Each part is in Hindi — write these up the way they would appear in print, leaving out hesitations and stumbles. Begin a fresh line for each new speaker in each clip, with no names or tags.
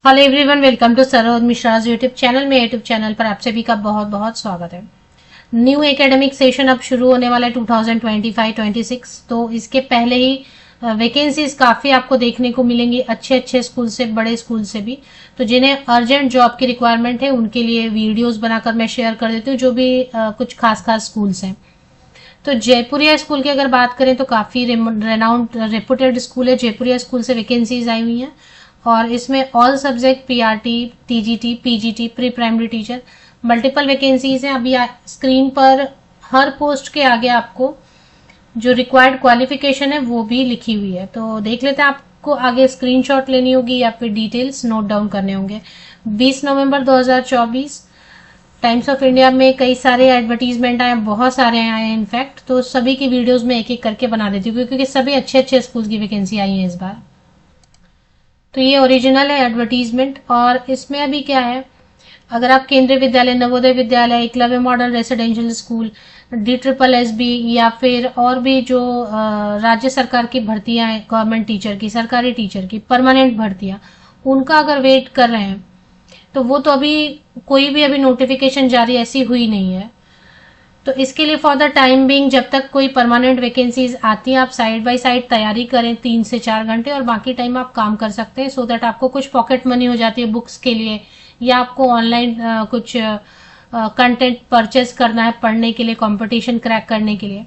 Hello everyone, welcome to Saroj Mishra's YouTube channel में। यूट्यूब चैनल पर आप सभी का बहुत बहुत स्वागत है। न्यू एकेडमिक सेशन अब शुरू होने वाला है 2025-26। तो इसके पहले ही वैकेंसीज काफ़ी आपको देखने को मिलेंगी, अच्छे अच्छे स्कूल से, बड़े स्कूल से भी। तो जिन्हें अर्जेंट जॉब की रिक्वायरमेंट है उनके लिए वीडियोस बनाकर मैं शेयर कर देती हूँ, जो भी कुछ खास खास स्कूल्स हैं। तो जयपुरिया स्कूल की अगर बात करें तो काफ़ी रेनाउंड रेपुटेड स्कूल है। जयपुरिया स्कूल से वैकेंसीज आई हुई हैं और इसमें all subject PRT, TGT, PGT, pre primary teacher, multiple vacancies हैं। अभी स्क्रीन पर हर पोस्ट के आगे आपको जो रिक्वायर्ड क्वालिफिकेशन है वो भी लिखी हुई है। तो देख लेते हैं, आपको आगे स्क्रीनशॉट लेनी होगी या फिर डिटेल्स नोट डाउन करने होंगे। 20 नवंबर 2024 टाइम्स ऑफ इंडिया में कई सारे एडवर्टीजमेंट आए, बहुत सारे आए हैं इनफैक्ट। तो सभी की वीडियोस में एक एक करके बना देती हूँ क्योंकि सभी अच्छे अच्छे स्कूल की वैकेंसी आई है इस बार। तो ये ओरिजिनल है एडवर्टीजमेंट। और इसमें अभी क्या है, अगर आप केंद्रीय विद्यालय, Navodaya Vidyalaya, Eklavya model residential school, DSSB या फिर और भी जो राज्य सरकार की भर्तियां हैं, गवर्नमेंट टीचर की, सरकारी टीचर की परमानेंट भर्तियां, उनका अगर वेट कर रहे हैं तो वो तो अभी कोई भी अभी नोटिफिकेशन जारी ऐसी हुई नहीं है। तो इसके लिए फॉर द टाइम बिंग जब तक कोई परमानेंट वैकेंसीज आती है, आप साइड बाय साइड तैयारी करें 3 से 4 घंटे, और बाकी टाइम आप काम कर सकते हैं, सो दैट आपको कुछ पॉकेट मनी हो जाती है बुक्स के लिए, या आपको ऑनलाइन कुछ कंटेंट परचेज करना है पढ़ने के लिए, कंपटीशन क्रैक करने के लिए।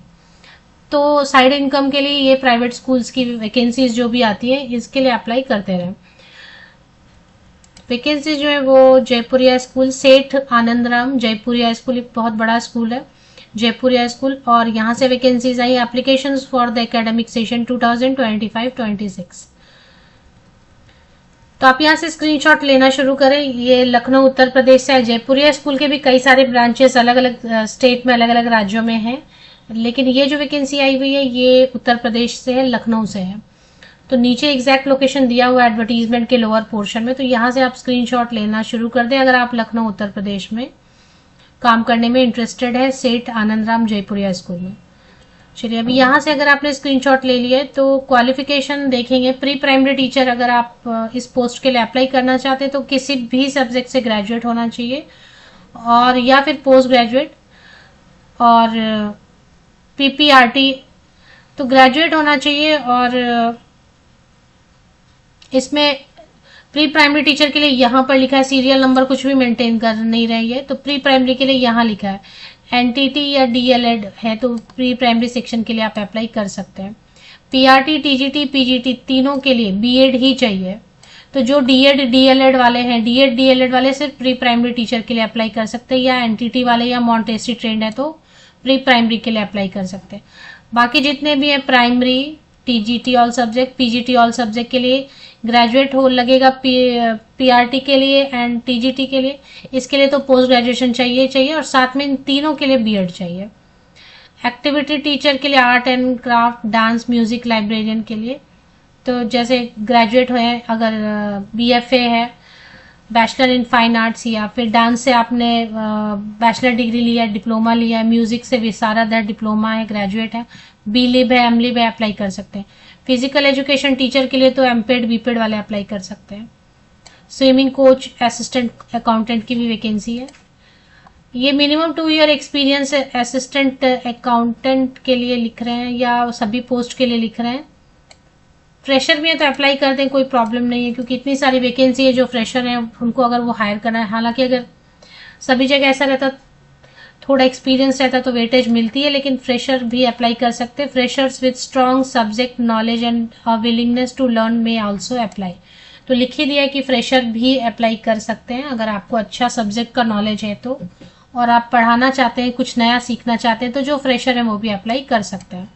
तो साइड इनकम के लिए ये प्राइवेट स्कूल्स की वैकेंसीज जो भी आती है इसके लिए अप्लाई करते रहें। वैकेंसी जो है वो जयपुरिया स्कूल, सेठ आनंदराम जयपुरिया स्कूल, एक बहुत बड़ा स्कूल है जयपुरिया स्कूल, और यहाँ से vacancies I. Applications for the academic session 2025-26। तो आप यहाँ से स्क्रीनशॉट लेना शुरू करें। ये लखनऊ उत्तर प्रदेश से है। जयपुरिया स्कूल के भी कई सारे ब्रांचेस अलग अलग स्टेट में, अलग अलग राज्यों में हैं, लेकिन ये जो वैकेंसी आई हुई है ये उत्तर प्रदेश से है, लखनऊ से है। तो नीचे एग्जैक्ट लोकेशन दिया हुआ है एडवर्टीजमेंट के लोअर पोर्शन में, तो यहाँ से आप स्क्रीनशॉट लेना शुरू कर दें अगर आप लखनऊ उत्तर प्रदेश में काम करने में इंटरेस्टेड है, सेठ आनंदराम जयपुरिया स्कूल में। चलिए, अभी यहाँ से अगर आपने स्क्रीनशॉट ले लिया है तो क्वालिफिकेशन देखेंगे। प्री प्राइमरी टीचर अगर आप इस पोस्ट के लिए अप्लाई करना चाहते हैं तो किसी भी सब्जेक्ट से ग्रेजुएट होना चाहिए, और या फिर पोस्ट ग्रेजुएट, और PPRT तो ग्रेजुएट होना चाहिए। और इसमें प्री प्राइमरी टीचर के लिए यहाँ पर लिखा है, सीरियल नंबर कुछ भी मेंटेन कर नहीं रही है, तो प्री प्राइमरी के लिए यहाँ लिखा है। NTT या DLED है तो प्री प्राइमरी सेक्शन के लिए आप अप्लाई कर सकते हैं। PRT, TGT, PGT तीनों के लिए BEd ही चाहिए। तो जो DEd DLED वाले हैं, DEd DLED वाले सिर्फ प्री प्राइमरी टीचर के लिए अप्लाई कर सकते हैं, या NTT वाले या मॉन्टेसरी ट्रेंड है तो प्री प्राइमरी के लिए अप्लाई कर सकते हैं। बाकी जितने भी है primary, TGT all subject, PGT all subject के लिए ग्रेजुएट हो लगेगा, PRT के लिए एंड TGT के लिए, इसके लिए तो पोस्ट ग्रेजुएशन चाहिए, और साथ में इन तीनों के लिए BEd चाहिए। एक्टिविटी टीचर के लिए art and craft, dance, music, librarian के लिए तो जैसे ग्रेजुएट हुए हैं, अगर BFA है, बैचलर इन फाइन आर्ट्स, या फिर डांस से आपने बैचलर डिग्री लिया है, डिप्लोमा लिया है, म्यूजिक से विशारद है, डिप्लोमा है, ग्रेजुएट है, BLib है, MLib है, अप्लाई कर सकते हैं। फिजिकल एजुकेशन टीचर के लिए तो MPED BPED वाले अप्लाई कर सकते हैं। स्विमिंग कोच, असिस्टेंट अकाउंटेंट की भी वैकेंसी है। ये minimum 2 year experience assistant accountant के लिए लिख रहे हैं, या सभी पोस्ट के लिए लिख रहे हैं। फ्रेशर भी है तो अप्लाई कर दें, कोई प्रॉब्लम नहीं है, क्योंकि इतनी सारी वैकेंसी है। जो फ्रेशर है उनको अगर वो हायर करना है, हालांकि अगर सभी जगह ऐसा रहता, थोड़ा एक्सपीरियंस रहता तो वेटेज मिलती है, लेकिन फ्रेशर भी अप्लाई कर सकते हैं। Freshers with strong subject knowledge and willingness to learn may also apply. तो लिख ही दिया कि फ्रेशर भी अप्लाई कर सकते हैं अगर आपको अच्छा सब्जेक्ट का नॉलेज है तो, और आप पढ़ाना चाहते हैं, कुछ नया सीखना चाहते हैं, तो जो फ्रेशर है वो भी अप्लाई कर सकते हैं।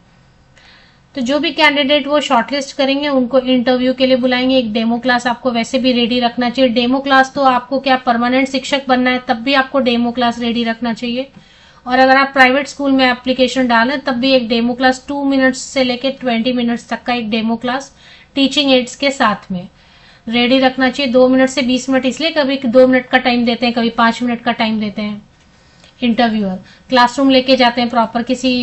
तो जो भी कैंडिडेट वो शॉर्टलिस्ट करेंगे उनको इंटरव्यू के लिए बुलाएंगे। एक डेमो क्लास आपको वैसे भी रेडी रखना चाहिए। डेमो क्लास तो आपको क्या, परमानेंट शिक्षक बनना है तब भी आपको डेमो क्लास रेडी रखना चाहिए, और अगर आप प्राइवेट स्कूल में एप्लीकेशन डालें तब भी एक डेमो क्लास 2 मिनट्स से लेकर 20 मिनट्स तक का एक डेमो क्लास टीचिंग एड्स के साथ में रेडी रखना चाहिए। 2 मिनट से 20 मिनट, इसलिए कभी 2 मिनट का टाइम देते हैं, कभी 5 मिनट का टाइम देते हैं। इंटरव्यूअर क्लासरूम लेके जाते हैं प्रॉपर, किसी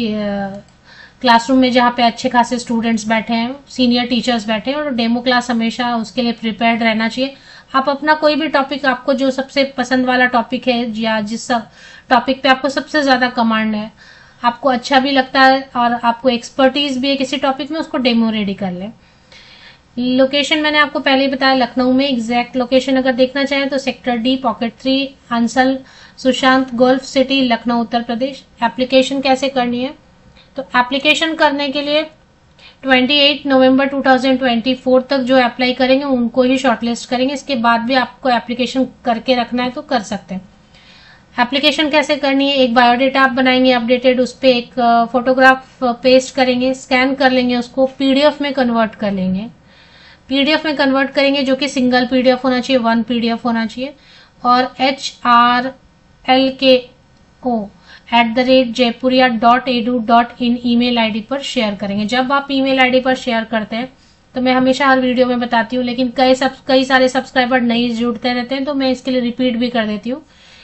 क्लासरूम में जहाँ पे अच्छे खासे स्टूडेंट्स बैठे हैं, सीनियर टीचर्स बैठे हैं, और डेमो क्लास हमेशा उसके लिए प्रिपेयर्ड रहना चाहिए। आप अपना कोई भी टॉपिक, आपको जो सबसे पसंद वाला टॉपिक है या जिस टॉपिक पे आपको सबसे ज्यादा कमांड है, आपको अच्छा भी लगता है और आपको एक्सपर्टीज भी है किसी टॉपिक में, उसको डेमो रेडी कर ले। लोकेशन मैंने आपको पहले ही बताया लखनऊ में। एग्जैक्ट लोकेशन अगर देखना चाहें तो sector D, pocket 3, Ansal Sushant golf city, Lucknow Uttar Pradesh. Application कैसे करनी है, तो एप्लीकेशन करने के लिए 28 नवंबर 2024 तक जो अप्लाई करेंगे उनको ही शॉर्टलिस्ट करेंगे। इसके बाद भी आपको एप्लीकेशन करके रखना है तो कर सकते हैं। एप्लीकेशन कैसे करनी है, एक बायोडेटा आप बनाएंगे अपडेटेड, उस पर एक फोटोग्राफ पेस्ट करेंगे, स्कैन कर लेंगे, उसको पीडीएफ में कन्वर्ट कर लेंगे। पीडीएफ में कन्वर्ट करेंगे जो कि सिंगल पीडीएफ होना चाहिए, 1 पीडीएफ होना चाहिए, और hrlko@jaipuria.edu.in ईमेल आईडी पर शेयर करेंगे। जब आप ईमेल आईडी पर शेयर करते हैं तो मैं हमेशा हर वीडियो में बताती हूँ, लेकिन कई सारे सब्सक्राइबर नहीं जुड़ते रहते हैं, तो मैं इसके लिए रिपीट भी कर देती हूँ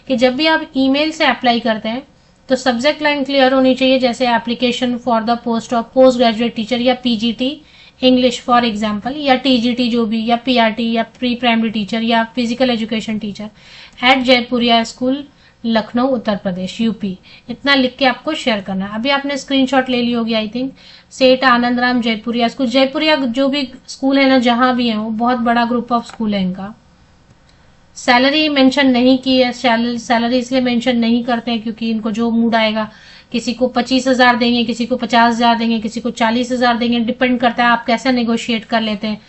कि जब भी आप ईमेल से अप्लाई करते हैं तो सब्जेक्ट लाइन क्लियर होनी चाहिए, जैसे application for the post of post graduate teacher या पीजीटी इंग्लिश फॉर एग्जाम्पल, या टीजीटी जो भी, या पीआरटी या प्री प्राइमरी टीचर या physical education teacher @Jaipuria school Lucknow Uttar Pradesh UP, इतना लिख के आपको शेयर करना है। अभी आपने स्क्रीनशॉट ले ली होगी आई थिंक। सेठ आनंद राम जयपुरिया स्कूल, जयपुरिया जो भी स्कूल है ना, जहां भी है, वो बहुत बड़ा ग्रुप ऑफ स्कूल है इनका। सैलरी मेंशन नहीं की है, सैलरी इसलिए मेंशन नहीं करते हैं क्योंकि इनको जो मूड आएगा, किसी को 25,000 देंगे, किसी को 50,000 देंगे, किसी को 40,000 देंगे, डिपेंड करता है आप कैसे नेगोशिएट कर लेते हैं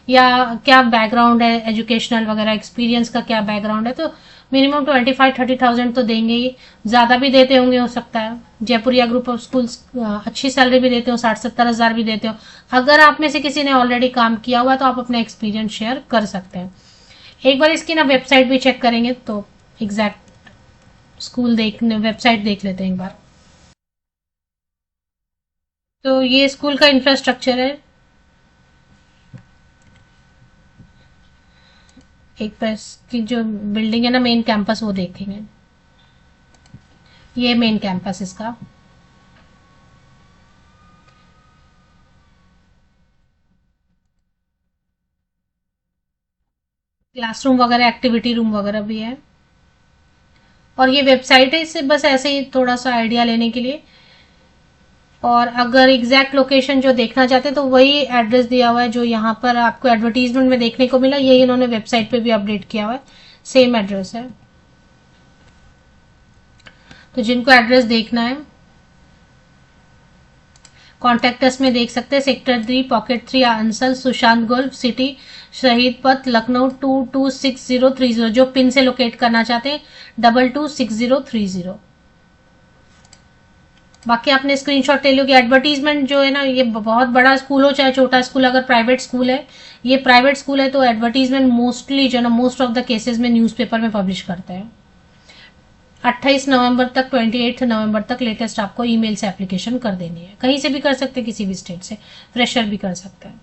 या क्या बैकग्राउंड है, एजुकेशनल वगैरह एक्सपीरियंस का क्या बैकग्राउंड है। तो मिनिमम 25-30,000 तो देंगे ही, ज्यादा भी देते होंगे हो सकता है। जयपुरिया ग्रुप ऑफ स्कूल्स अच्छी सैलरी भी देते हो, 60-70,000 भी देते हो। अगर आप में से किसी ने ऑलरेडी काम किया हुआ तो आप अपना एक्सपीरियंस शेयर कर सकते हैं। एक बार इसकी ना वेबसाइट भी चेक करेंगे तो एग्जैक्ट स्कूल वेबसाइट देख लेते हैं एक बार। तो ये स्कूल का इंफ्रास्ट्रक्चर है। एक बार इसकी जो बिल्डिंग है ना, मेन कैंपस, वो देखेंगे। ये मेन कैंपस इसका। क्लासरूम वगैरह, एक्टिविटी रूम वगैरह भी है। और ये वेबसाइट है, इससे बस ऐसे ही थोड़ा सा आइडिया लेने के लिए। और अगर एग्जैक्ट लोकेशन जो देखना चाहते हैं तो वही एड्रेस दिया हुआ है जो यहाँ पर आपको एडवर्टीजमेंट में देखने को मिला, यही इन्होंने वेबसाइट पे भी अपडेट किया हुआ है, सेम एड्रेस है। तो जिनको एड्रेस देखना है कॉन्टेक्ट अस में देख सकते हैं। Sector 3, pocket 3, Ansal Sushant golf city, शहीद पथ, लखनऊ 226030। जो पिन से लोकेट करना चाहते हैं 226030। बाकी आपने स्क्रीनशॉट ले लो कि एडवर्टीजमेंट जो है ना, ये बहुत बड़ा स्कूल हो चाहे छोटा स्कूल, अगर प्राइवेट स्कूल है, ये प्राइवेट स्कूल है तो एडवर्टीजमेंट मोस्टली जो ना, मोस्ट ऑफ द केसेस में न्यूज़पेपर में पब्लिश करते हैं। 28 नवंबर तक, 28 नवंबर तक लेटेस्ट आपको ईमेल से एप्लीकेशन कर देनी है। कहीं से भी कर सकते हैं, किसी भी स्टेट से, फ्रेशर भी कर सकते हैं।